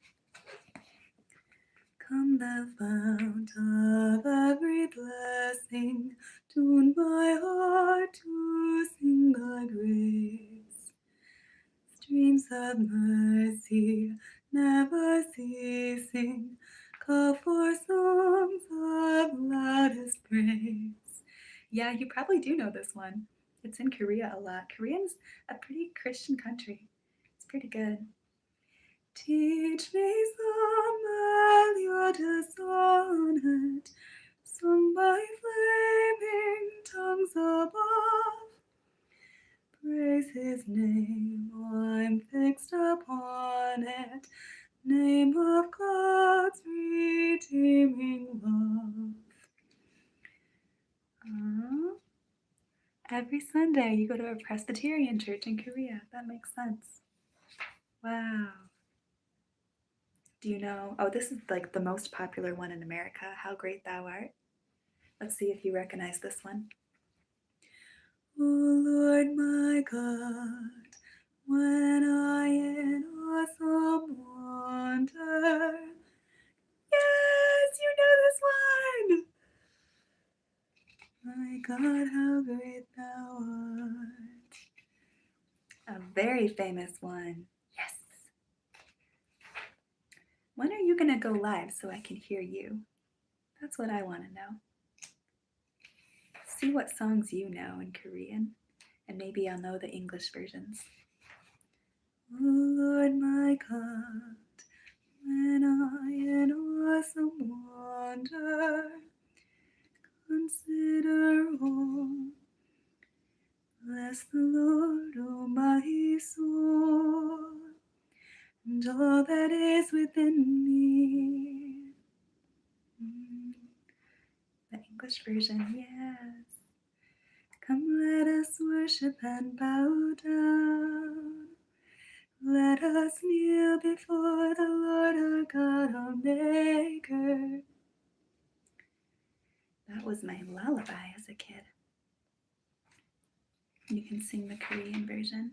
Come the fount of every blessing, tune my heart to sing thy grace. Streams of mercy never ceasing, call for songs of loudest praise. Yeah, you probably do know this one. It's in Korea a lot. Korea's a pretty Christian country. It's pretty good. Teach me some melodious sonnet, sung by flaming tongues above. Praise his name, I'm fixed upon it, name of God's redeeming love. Every Sunday you go to a Presbyterian church in Korea. That makes sense. Wow. Do you know? Oh, this is like the most popular one in America. How great thou art. Let's see if you recognize this one. O Lord my God, when I in awesome wonder. Yes, you know this one! My God, how great thou art. A very famous one. Yes. When are you going to go live so I can hear you? That's what I want to know. See what songs you know in Korean, and maybe I'll know the English versions. Oh Lord my God, when I in awesome wonder consider all, bless the Lord, O my soul, and all that is within me. The English version, yes. Come, let us worship and bow down. Let us kneel before the Lord our God, our Maker. That was my lullaby as a kid. You can sing the Korean version.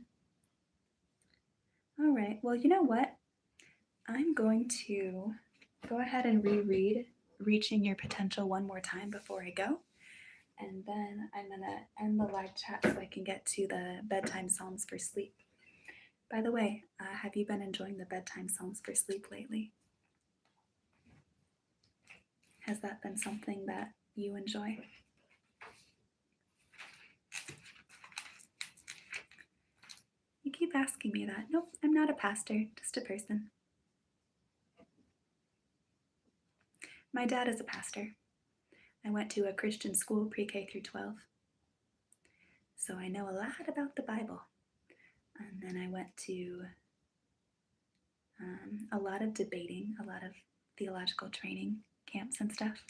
All right, well, you know what? I'm going to go ahead and reread Reaching Your Potential one more time before I go. And then I'm going to end the live chat so I can get to the bedtime psalms for sleep. By the way, have you been enjoying the bedtime psalms for sleep lately? Has that been something that you enjoy? You keep asking me that. Nope, I'm not a pastor, just a person. My dad is a pastor. I went to a Christian school pre-K through 12. So I know a lot about the Bible. And then I went to a lot of debating, a lot of theological training camps and stuff.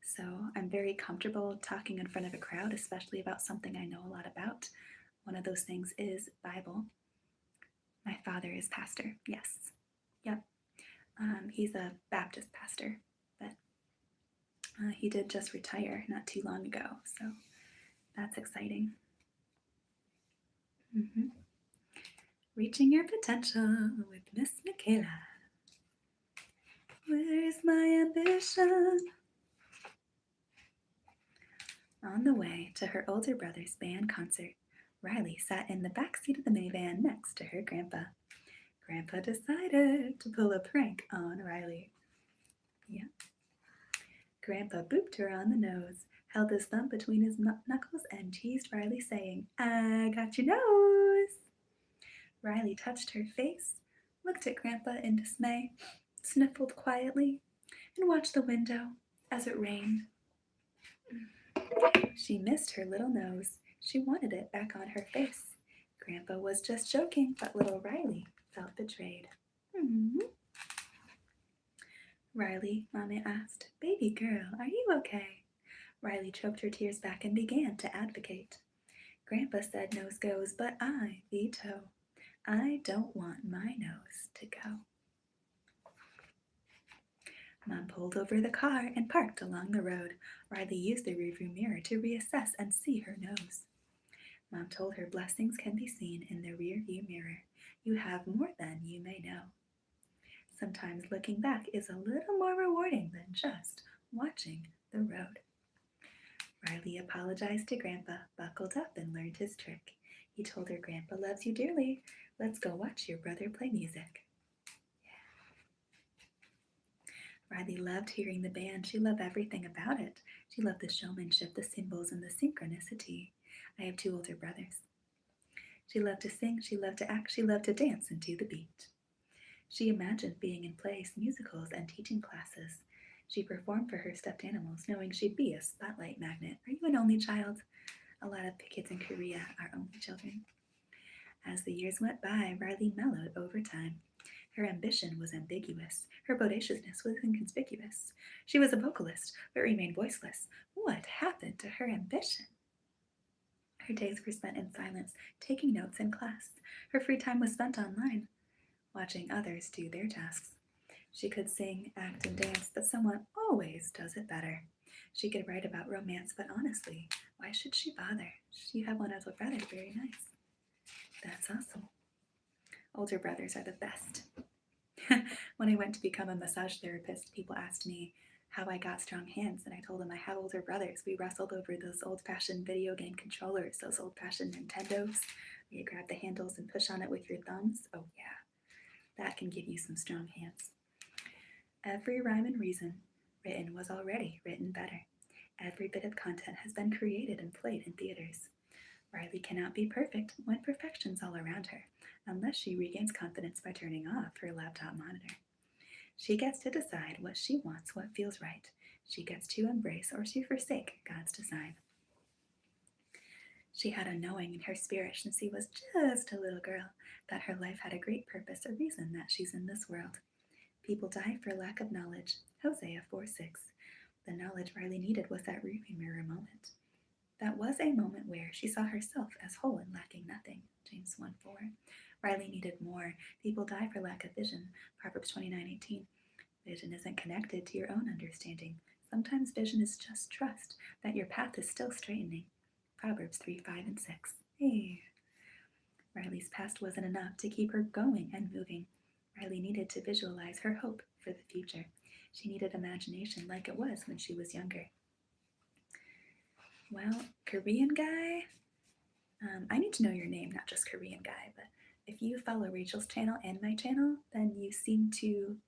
So I'm very comfortable talking in front of a crowd, especially about something I know a lot about. One of those things is Bible. My father is pastor, yes. Yep. He's a Baptist pastor, but he did just retire not too long ago, so that's exciting. Reaching Your Potential with Miss Michaela. Where's my ambition? On the way to her older brother's band concert, Riley sat in the back seat of the minivan next to her grandpa. Grandpa decided to pull a prank on Riley. Yep. Grandpa booped her on the nose, held his thumb between his knuckles, and teased Riley, saying, "I got your nose." Riley touched her face, looked at Grandpa in dismay, sniffled quietly, and watched the window as it rained. She missed her little nose. She wanted it back on her face. Grandpa was just joking, but little Riley felt betrayed. Riley, Mommy asked, "Baby girl, are you okay?" Riley choked her tears back and began to advocate. Grandpa said nose goes, but I veto. I don't want my nose to go. Mom pulled over the car and parked along the road. Riley used the rearview mirror to reassess and see her nose. Mom told her blessings can be seen in the rearview mirror. You have more than you may know. Sometimes looking back is a little more rewarding than just watching the road. Riley apologized to Grandpa, buckled up, and learned his trick. He told her, "Grandpa loves you dearly. Let's go watch your brother play music." Riley loved hearing the band. She loved everything about it. She loved the showmanship, the cymbals, and the synchronicity. I have 2 older brothers. She loved to sing, she loved to act, she loved to dance and to the beat. She imagined being in plays, musicals, and teaching classes. She performed for her stuffed animals, knowing she'd be a spotlight magnet. Are you an only child? A lot of kids in Korea are only children. As the years went by, Riley mellowed over time. Her ambition was ambiguous. Her bodaciousness was inconspicuous. She was a vocalist, but remained voiceless. What happened to her ambition? Her days were spent in silence, taking notes in class. Her free time was spent online, watching others do their tasks. She could sing, act, and dance, but someone always does it better. She could write about romance, but honestly, why should she bother? You have one older brother, very nice. That's awesome. Older brothers are the best. When I went to become a massage therapist, people asked me how I got strong hands, and I told them I have older brothers. We wrestled over those old fashioned video game controllers, those old fashioned Nintendos, where you grab the handles and push on it with your thumbs. Oh, yeah, that can give you some strong hands. Every rhyme and reason written was already written better. Every bit of content has been created and played in theaters. Riley cannot be perfect when perfection's all around her, unless she regains confidence by turning off her laptop monitor. She gets to decide what she wants, what feels right. She gets to embrace or to forsake God's design. She had a knowing in her spirit since she was just a little girl that her life had a great purpose, a reason that she's in this world. People die for lack of knowledge. Hosea 4:6. The knowledge Riley needed was that rearview mirror moment. That was a moment where she saw herself as whole and lacking nothing. James 1:4. Riley needed more. People die for lack of vision. Proverbs 29:18. Vision isn't connected to your own understanding. Sometimes vision is just trust that your path is still straightening. Proverbs 3:5-6. Hey. Riley's past wasn't enough to keep her going and moving. Riley needed to visualize her hope for the future. She needed imagination like it was when she was younger. Well, Korean guy, I need to know your name, not just Korean guy, but if you follow Rachel's channel and my channel, then you seem to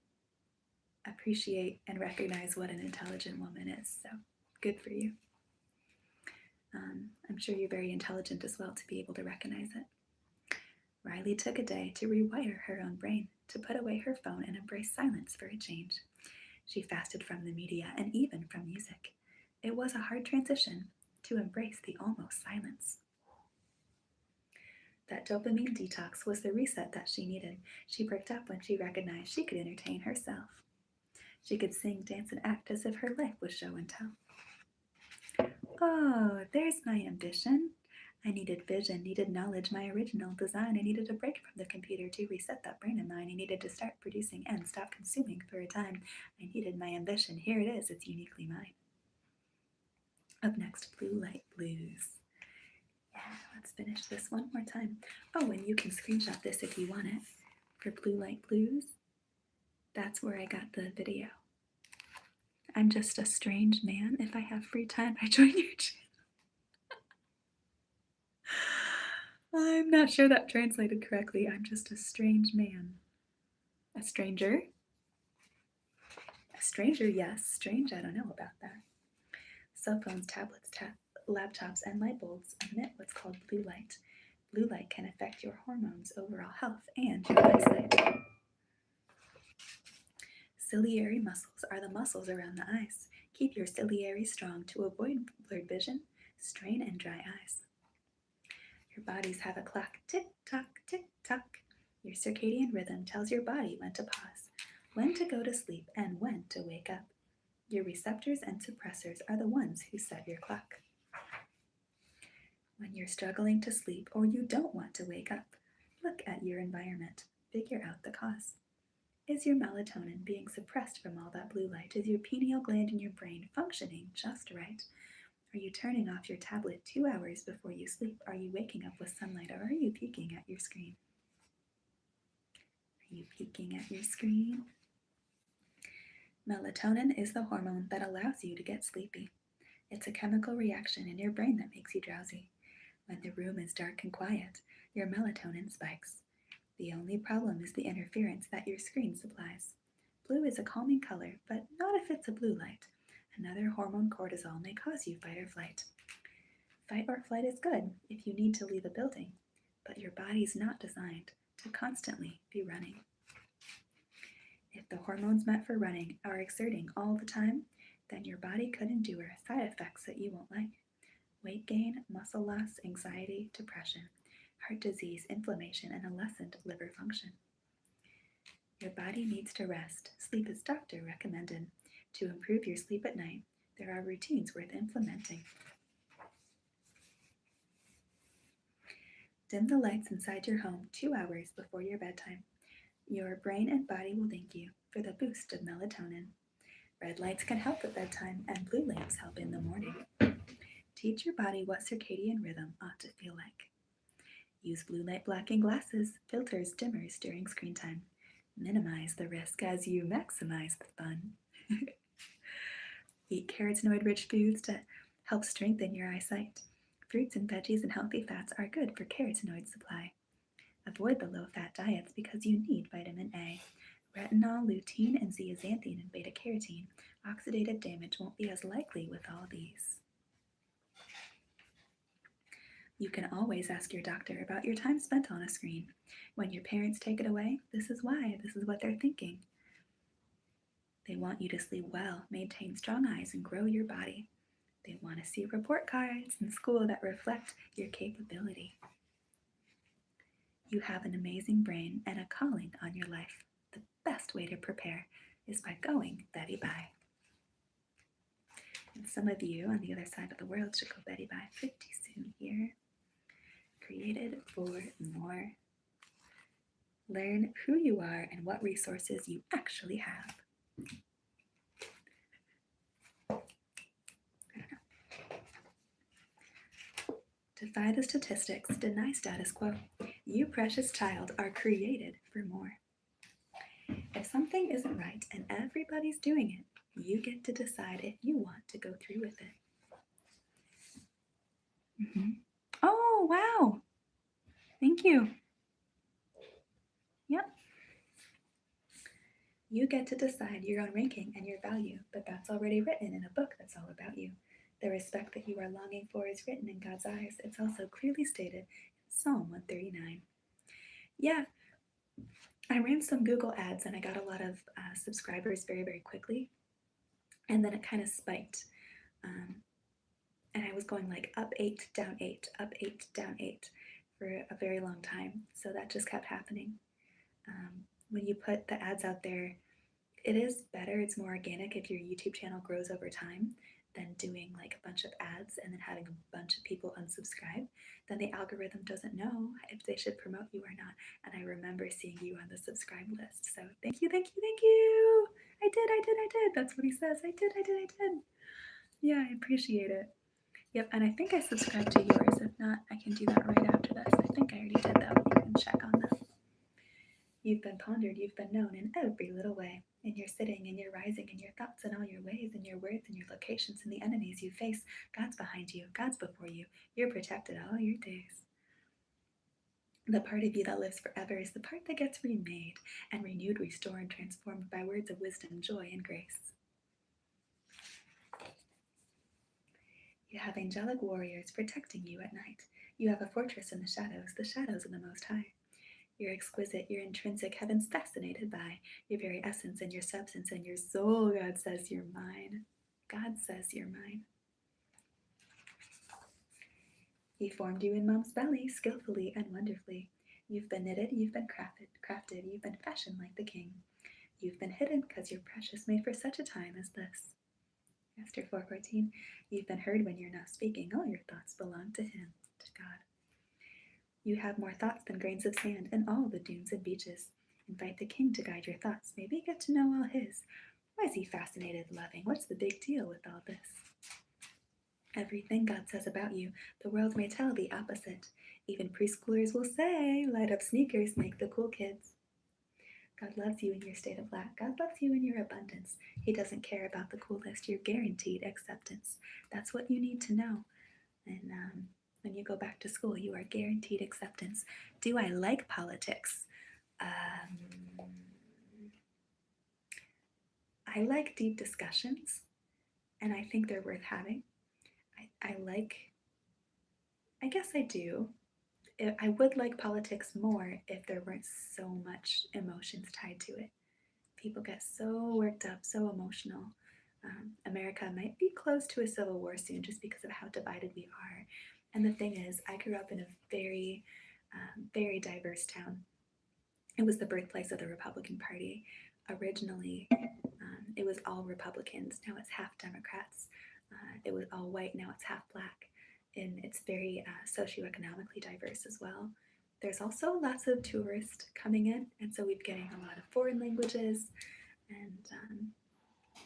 appreciate and recognize what an intelligent woman is. So good for you. I'm sure you're very intelligent as well to be able to recognize it. Riley took a day to rewire her own brain, to put away her phone and embrace silence for a change. She fasted from the media and even from music. It was a hard transition to embrace the almost silence. That dopamine detox was the reset that she needed. She perked up when she recognized she could entertain herself. She could sing, dance, and act as if her life was show and tell. Oh, there's my ambition. I needed vision, needed knowledge, my original design. I needed a break from the computer to reset that brain of mine. I needed to start producing and stop consuming for a time. I needed my ambition. Here it is. It's uniquely mine. Up next, Blue Light Blues. Yeah, let's finish this one more time. Oh, and you can screenshot this if you want it. For Blue Light Blues, that's where I got the video. I'm just a strange man. If I have free time, I join your channel. I'm not sure that translated correctly. I'm just a strange man. A stranger? A stranger, yes. Strange, I don't know about that. Cell phones, tablets, laptops, and light bulbs emit what's called blue light. Blue light can affect your hormones, overall health, and your eyesight. Ciliary muscles are the muscles around the eyes. Keep your ciliary strong to avoid blurred vision, strain, and dry eyes. Your bodies have a clock, tick-tock, tick-tock. Your circadian rhythm tells your body when to pause, when to go to sleep, and when to wake up. Your receptors and suppressors are the ones who set your clock. When you're struggling to sleep or you don't want to wake up, look at your environment. Figure out the cause. Is your melatonin being suppressed from all that blue light? Is your pineal gland in your brain functioning just right? Are you turning off your tablet 2 hours before you sleep? Are you waking up with sunlight, or are you peeking at your screen? Are you peeking at your screen? Melatonin is the hormone that allows you to get sleepy. It's a chemical reaction in your brain that makes you drowsy. When the room is dark and quiet, your melatonin spikes. The only problem is the interference that your screen supplies. Blue is a calming color, but not if it's a blue light. Another hormone, cortisol, may cause you fight or flight. Fight or flight is good if you need to leave a building, but your body's not designed to constantly be running. If the hormones meant for running are exerting all the time, then your body could endure side effects that you won't like. Weight gain, muscle loss, anxiety, depression, heart disease, inflammation, and a lessened liver function. Your body needs to rest. Sleep is doctor recommended. To improve your sleep at night, there are routines worth implementing. Dim the lights inside your home 2 hours before your bedtime. Your brain and body will thank you for the boost of melatonin. Red lights can help at bedtime, and blue lamps help in the morning. Teach your body what circadian rhythm ought to feel like. Use blue light blocking glasses, filters, dimmers during screen time. Minimize the risk as you maximize the fun. Eat carotenoid-rich foods to help strengthen your eyesight. Fruits and veggies and healthy fats are good for carotenoid supply. Avoid the low-fat diets because you need vitamin A. Retinol, lutein, and zeaxanthin and beta-carotene. Oxidative damage won't be as likely with all these. You can always ask your doctor about your time spent on a screen. When your parents take it away, this is why, this is what they're thinking. They want you to sleep well, maintain strong eyes, and grow your body. They want to see report cards in school that reflect your capability. You have an amazing brain and a calling on your life. The best way to prepare is by going Betty Bye. And some of you on the other side of the world should go Betty Bye pretty soon here. Created for more. Learn who you are and what resources you actually have. Defy the statistics, deny status quo. You, precious child, are created for more. If something isn't right and everybody's doing it, you get to decide if you want to go through with it. Oh, wow. Thank you. Yep. You get to decide your own ranking and your value, but that's already written in a book that's all about you. The respect that you are longing for is written in God's eyes. It's also clearly stated in Psalm 139. Yeah, I ran some Google ads and I got a lot of subscribers very, very quickly. And then it kind of spiked. And I was going like up 8, down 8, up 8, down 8 for a very long time. So that just kept happening. When you put the ads out there, it is better, it's more organic if your YouTube channel grows over time than doing like a bunch of ads and then having a bunch of people unsubscribe. Then the algorithm doesn't know if they should promote you or not. And I remember seeing you on the subscribe list. So thank you, thank you, thank you. I did. That's what he says. I did. Yeah, I appreciate it. Yep, and I think I subscribed to yours. If not, I can do that right after this. I think I already did though. You can check on that. You've been pondered, you've been known in every little way. In your sitting, in your rising, in your thoughts, in all your ways, in your words, in your locations, in the enemies you face. God's behind you, God's before you. You're protected all your days. The part of you that lives forever is the part that gets remade and renewed, restored, and transformed by words of wisdom, joy, and grace. You have angelic warriors protecting you at night. You have a fortress in the shadows of the Most High. You're exquisite, you're intrinsic, heaven's fascinated by your very essence and your substance and your soul. God says you're mine. God says you're mine. He formed you in mom's belly, skillfully and wonderfully. You've been knitted, you've been crafted, you've been fashioned like the king. You've been hidden because you're precious, made for such a time as this. Esther 4:14, you've been heard when you're not speaking. All your thoughts belong to him, to God. You have more thoughts than grains of sand and all the dunes and beaches. Invite the king to guide your thoughts. Maybe get to know all his. Why is he fascinated, loving? What's the big deal with all this? Everything God says about you, the world may tell the opposite. Even preschoolers will say, light up sneakers, make the cool kids. God loves you in your state of lack. God loves you in your abundance. He doesn't care about the coolest. You're guaranteed acceptance. That's what you need to know. And when you go back to school, you are guaranteed acceptance. Do I like politics? I like deep discussions, and I think they're worth having. I guess I do. I would like politics more if there weren't so much emotions tied to it. People get so worked up, so emotional. America might be close to a civil war soon just because of how divided we are. And the thing is, I grew up in a very, very diverse town. It was the birthplace of the Republican Party. Originally, it was all Republicans. Now it's half Democrats. It was all white. Now it's half black. And it's very socioeconomically diverse as well. There's also lots of tourists coming in, and so we're getting a lot of foreign languages. And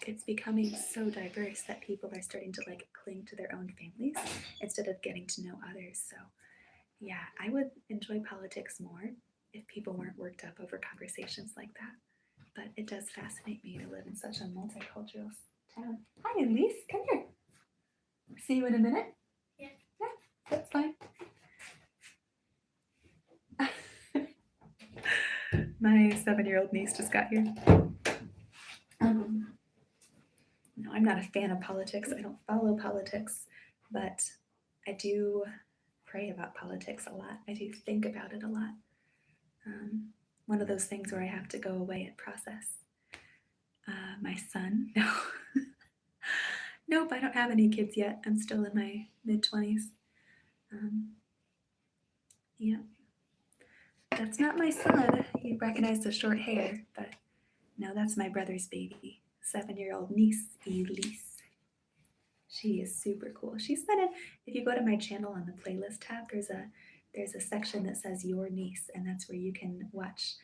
it's becoming so diverse that people are starting to like cling to their own families instead of getting to know others. So, yeah, I would enjoy politics more if people weren't worked up over conversations like that. But it does fascinate me to live in such a multicultural town. Hi, Elise. Come here. See you in a minute. Yeah. Yeah, that's fine. My 7-year-old niece just got here. No, I'm not a fan of politics. I don't follow politics, but I do pray about politics a lot. I do think about it a lot. Um, One of those things where I have to go away and process. My son, no. Nope, I don't have any kids yet. I'm still in my mid 20s. Um, yeah, that's not my son. You recognize the short hair, but no, that's my brother's baby, 7-year-old niece, Elise. She is super cool. She's been in. If you go to my channel on the playlist tab, there's a section that says Your Niece, and that's where you can watch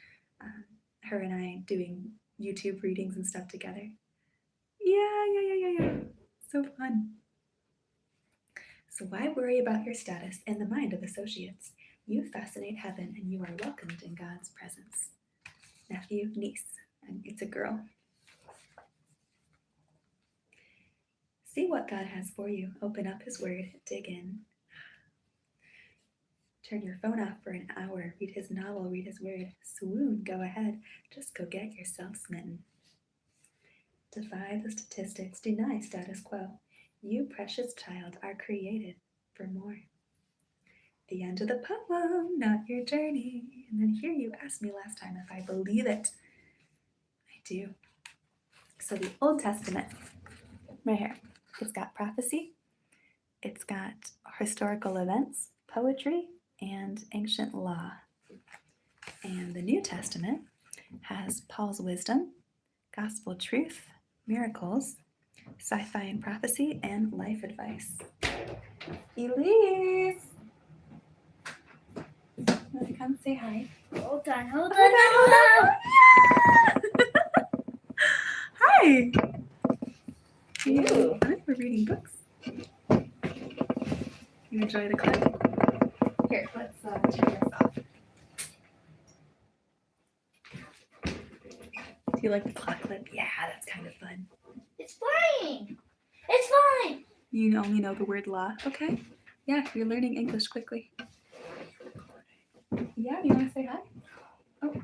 her and I doing YouTube readings and stuff together. Yeah. So fun. So why worry about your status in the mind of associates? You fascinate heaven, and you are welcomed in God's presence. Nephew, niece, and it's a girl. See what God has for you. Open up His Word, dig in. Turn your phone off for an hour. Read His novel, read His Word. Swoon, go ahead. Just go get yourself smitten. Defy the statistics, deny status quo. You, precious child, are created for more. The end of the poem, not your journey. And then here you asked me last time if I believe it. I do. So the Old Testament, right here, it's got prophecy, it's got historical events, poetry, and ancient law. And the New Testament has Paul's wisdom, gospel truth, miracles, sci-fi and prophecy, and life advice. Elise! Want to come say hi? Hold on. Hi! Ew. We're reading books. You enjoy the clip? Here, let's turn this off. Do you like the clock clip? Yeah, that's kind of fun. It's fine. It's fine. You only know the word law, okay? Yeah, you're learning English quickly. Yeah, you want to say hi? Oh.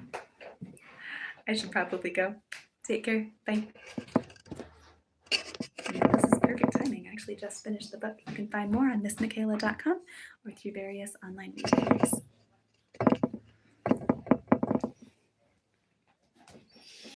I should probably go. Take care. Bye. Yeah, this is perfect timing. I actually just finished the book. You can find more on missmichaela.com or through various online retailers.